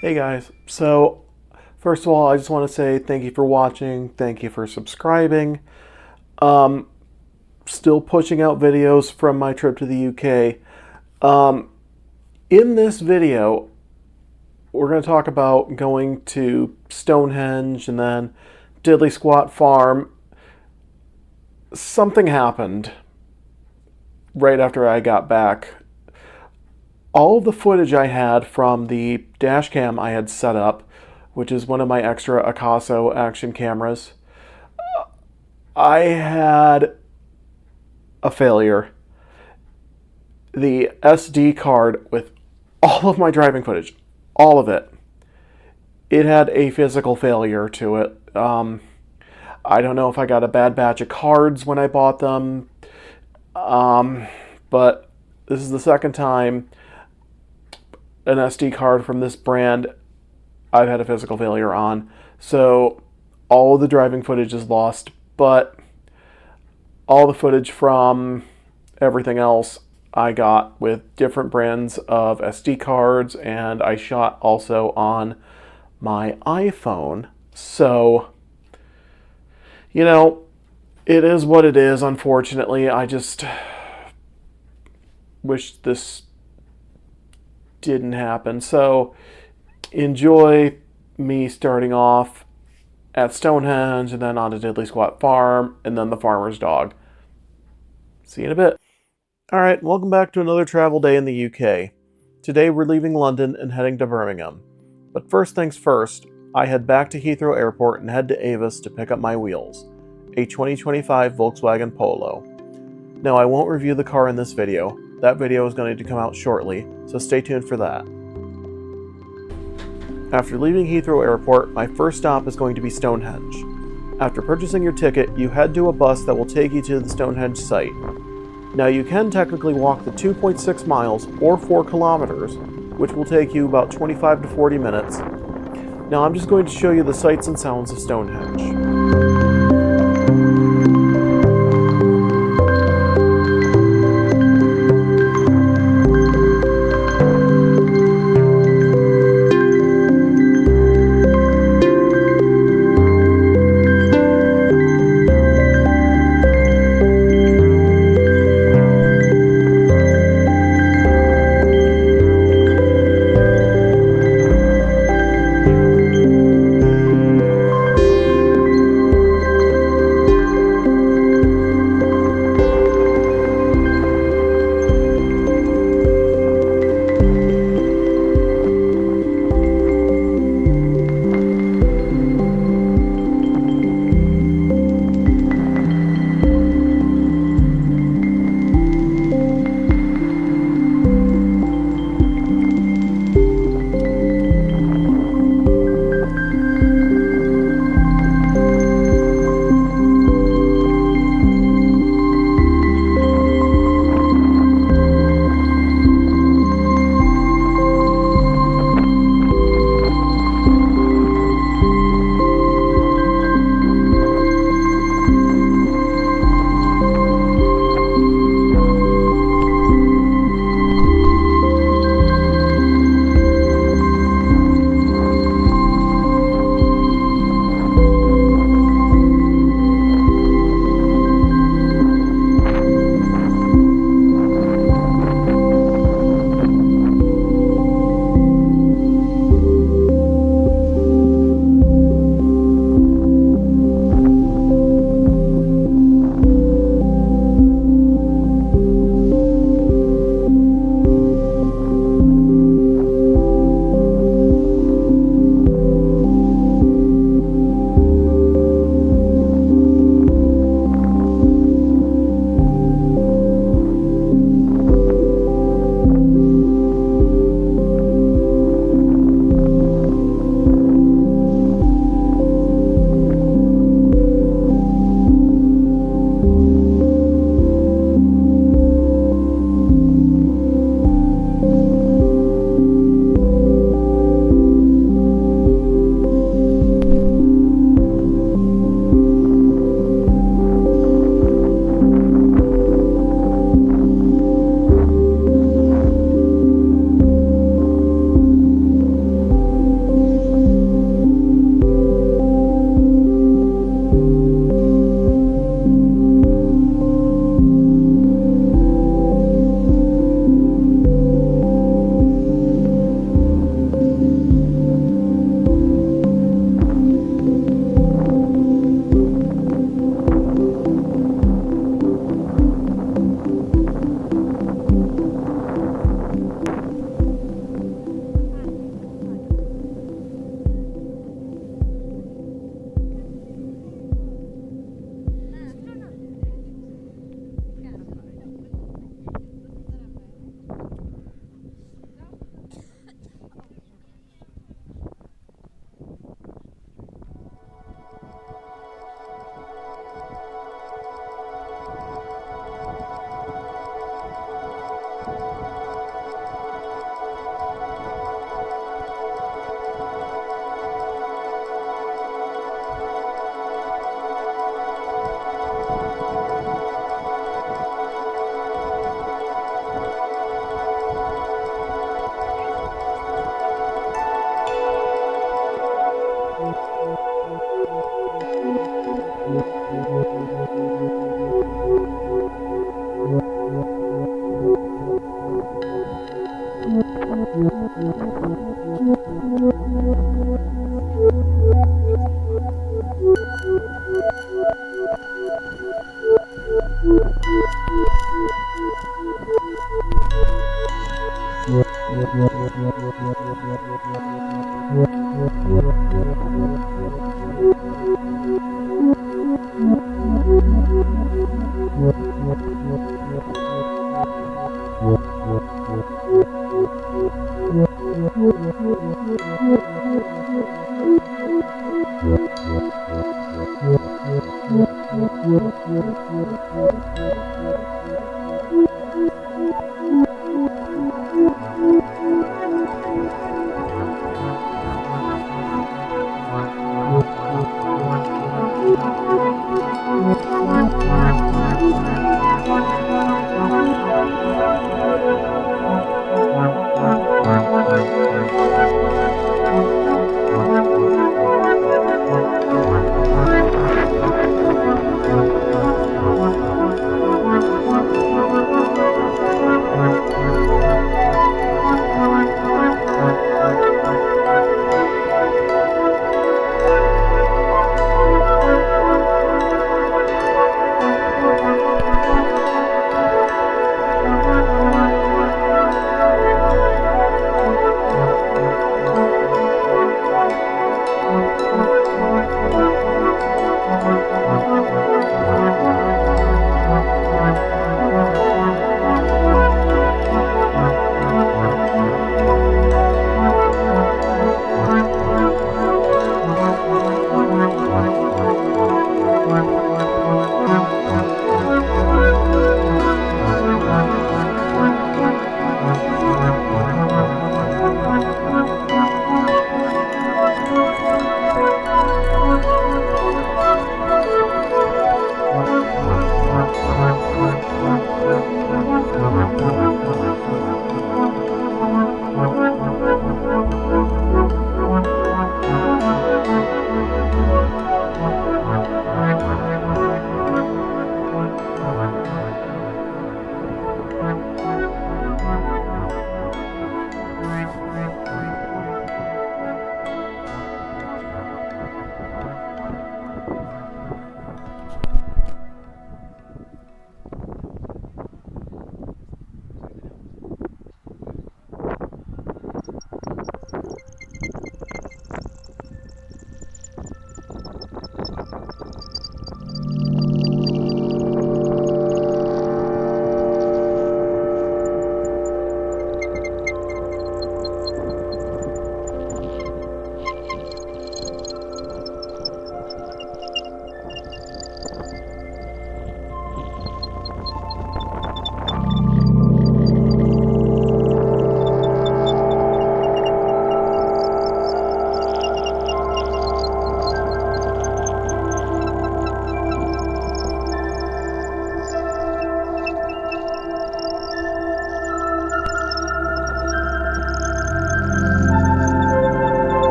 Hey guys, so first of all, I just want to say thank you for watching, thank you for subscribing. Um, Still pushing out videos from my trip to the UK. In this video, we're going to talk about going to Stonehenge and then diddlysquatfarm. Something happened right after I got back. All of the footage I had from the dash cam I had set up, which is one of my extra Akaso action cameras, I had a failure. The SD card with all of my driving footage, all of it, it had a physical failure to it. I don't know if I got a bad batch of cards when I bought them, but this is the second time an SD card from this brand I've had a physical failure on. So all of the driving footage is lost, but all the footage from everything else I got with different brands of SD cards, and I shot also on my iPhone. So, it is what it is, unfortunately. I just wish this didn't happen. So, enjoy me starting off at Stonehenge and then on to diddlysquatfarm and then the farmer's dog. See you in a bit. Alright, welcome back to another travel day in the UK. Today we're leaving London and heading to Birmingham. But first things first, I head back to Heathrow Airport and head to Avis to pick up my wheels, a 2025 Volkswagen Polo. Now I won't review the car in this video, that video is going to come out shortly, so stay tuned for that. After leaving Heathrow Airport, my first stop is going to be Stonehenge. After purchasing your ticket, you head to a bus that will take you to the Stonehenge site. Now you can technically walk the 2.6 miles or 4 kilometers, which will take you about 25 to 40 minutes. Now I'm just going to show you the sights and sounds of Stonehenge.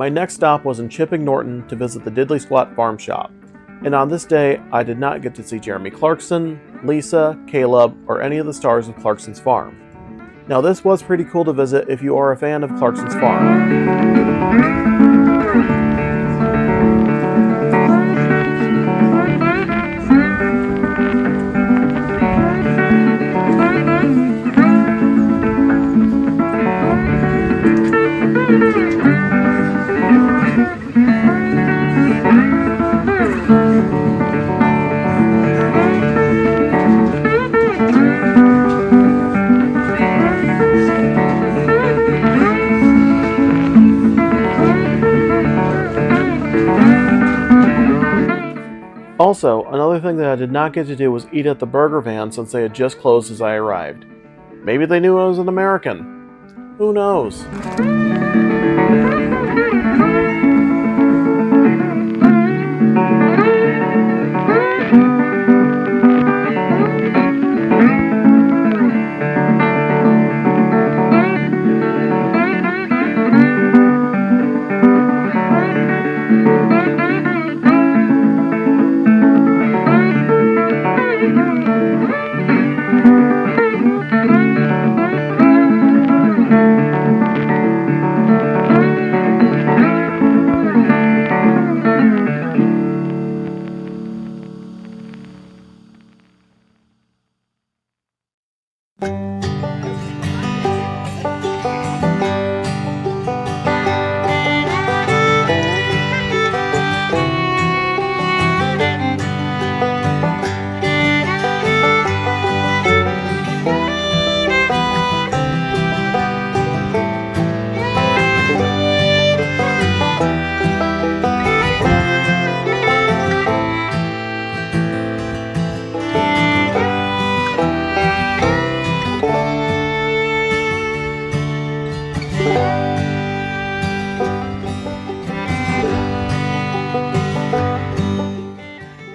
My next stop was in Chipping Norton to visit the diddlysquatfarm shop. And on this day, I did not get to see Jeremy Clarkson, Lisa, Caleb, or any of the stars of Clarkson's farm. Now this was pretty cool to visit if you are a fan of Clarkson's farm. Also, another thing that I did not get to do was eat at the burger van since they had just closed as I arrived. Maybe they knew I was an American. Who knows?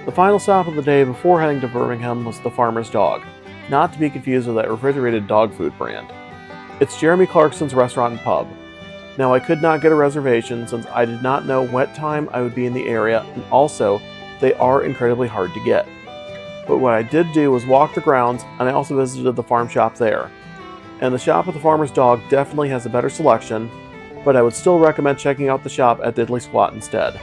The final stop of the day before heading to Birmingham was the Farmer's Dog, not to be confused with that refrigerated dog food brand. It's Jeremy Clarkson's restaurant and pub. Now I could not get a reservation since I did not know what time I would be in the area, and also they are incredibly hard to get. But what I did do was walk the grounds, and I also visited the farm shop there. And the shop at the Farmer's Dog definitely has a better selection, but I would still recommend checking out the shop at Diddly Squat instead.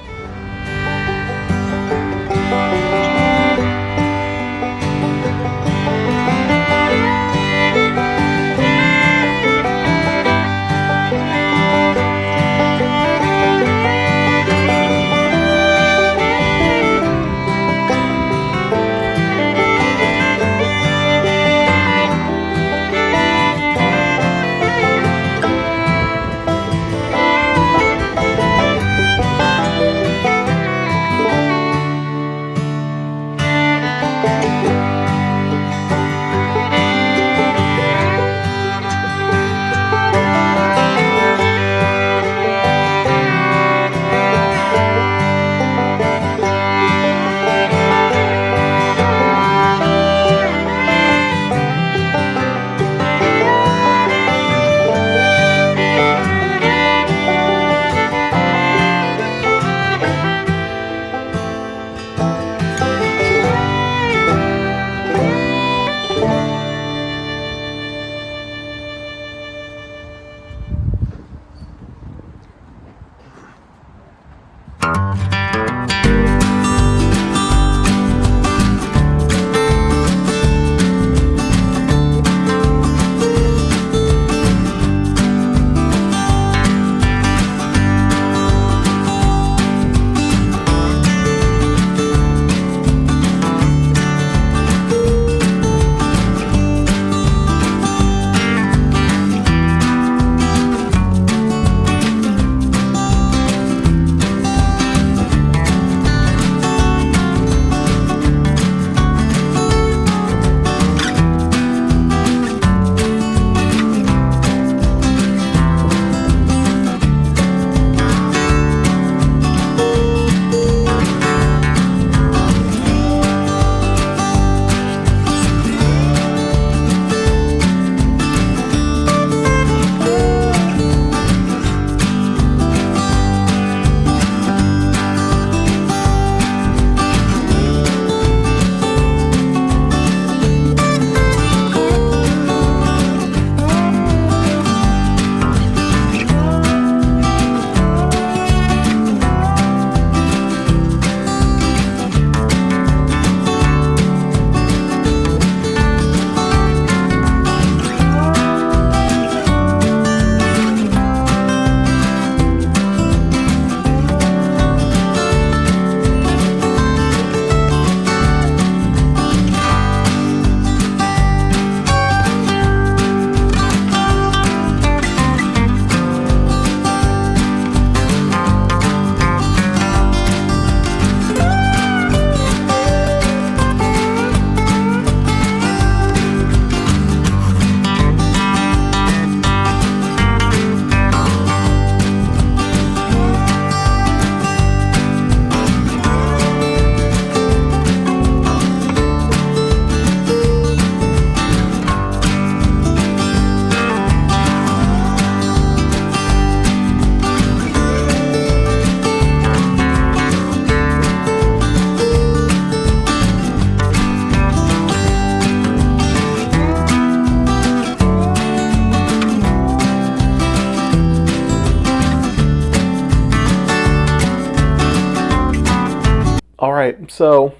All right, so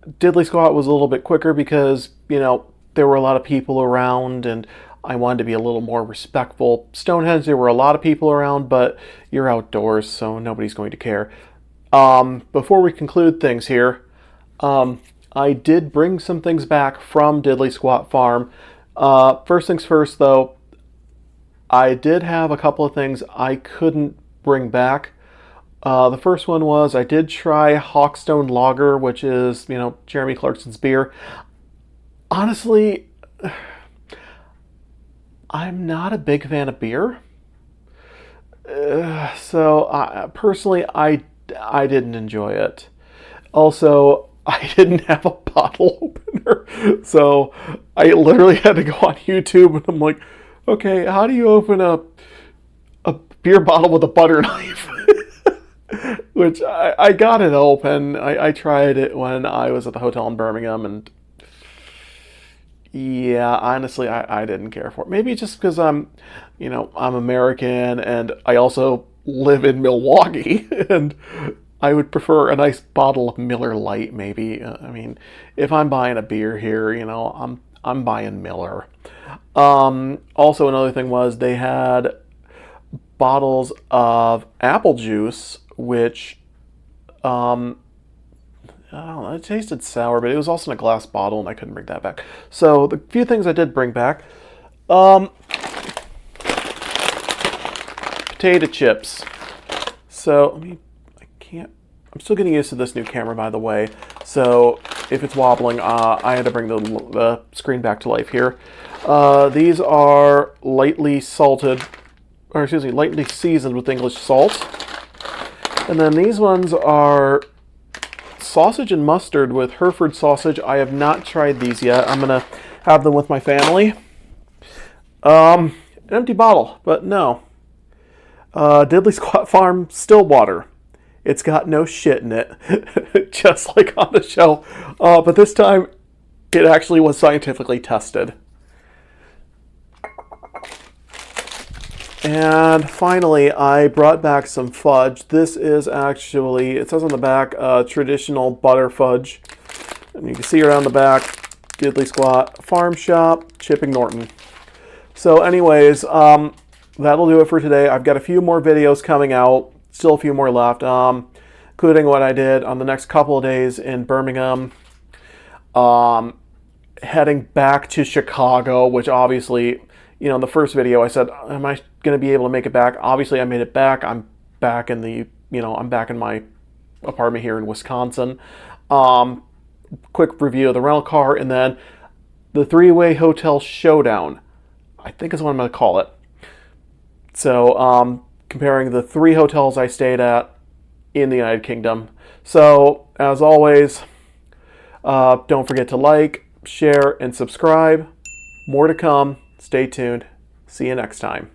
Diddley Squat was a little bit quicker because, there were a lot of people around and I wanted to be a little more respectful. Stonehenge, there were a lot of people around, but you're outdoors, so nobody's going to care. Before we conclude things here, I did bring some things back from Diddley Squat Farm. First things first, though, I did have a couple of things I couldn't bring back. The first one was I did try Hawkstone Lager, which is, Jeremy Clarkson's beer. Honestly, I'm not a big fan of beer. Personally, I didn't enjoy it. Also, I didn't have a bottle opener. So I literally had to go on YouTube and I'm like, okay, how do you open a beer bottle with a butter knife? Which I got it open. I tried it when I was at the hotel in Birmingham, and yeah, honestly, I didn't care for it. Maybe just because I'm American and I also live in Milwaukee, and I would prefer a nice bottle of Miller Lite. Maybe. If I'm buying a beer here, I'm buying Miller. Also, another thing was they had bottles of apple juice, which I don't know, it tasted sour, but it was also in a glass bottle, and I couldn't bring that back. So the few things I did bring back, potato chips. So I'm still getting used to this new camera, by the way. So if it's wobbling, I had to bring the screen back to life here. These are lightly seasoned with English salt. And then these ones are sausage and mustard with Hereford sausage. I have not tried these yet. I'm going to have them with my family. An empty bottle, but no. Diddley Squat Farm still water. It's got no shit in it, just like on the show. But this time, it actually was scientifically tested. And finally, I brought back some fudge. This is actually, it says on the back, traditional butter fudge. And you can see around the back, Diddley Squat Farm Shop, Chipping Norton. So anyways, that'll do it for today. I've got a few more videos coming out, still a few more left, including what I did on the next couple of days in Birmingham. Heading back to Chicago, which obviously, in the first video I said, am I going to be able to make it back? Obviously I made it back. I'm back in my apartment here in Wisconsin. Quick review of the rental car, and then the three-way hotel showdown, I think is what I'm going to call it. So comparing the 3 hotels I stayed at in the United Kingdom. So as always, don't forget to like, share, and subscribe. More to come. Stay tuned. See you next time.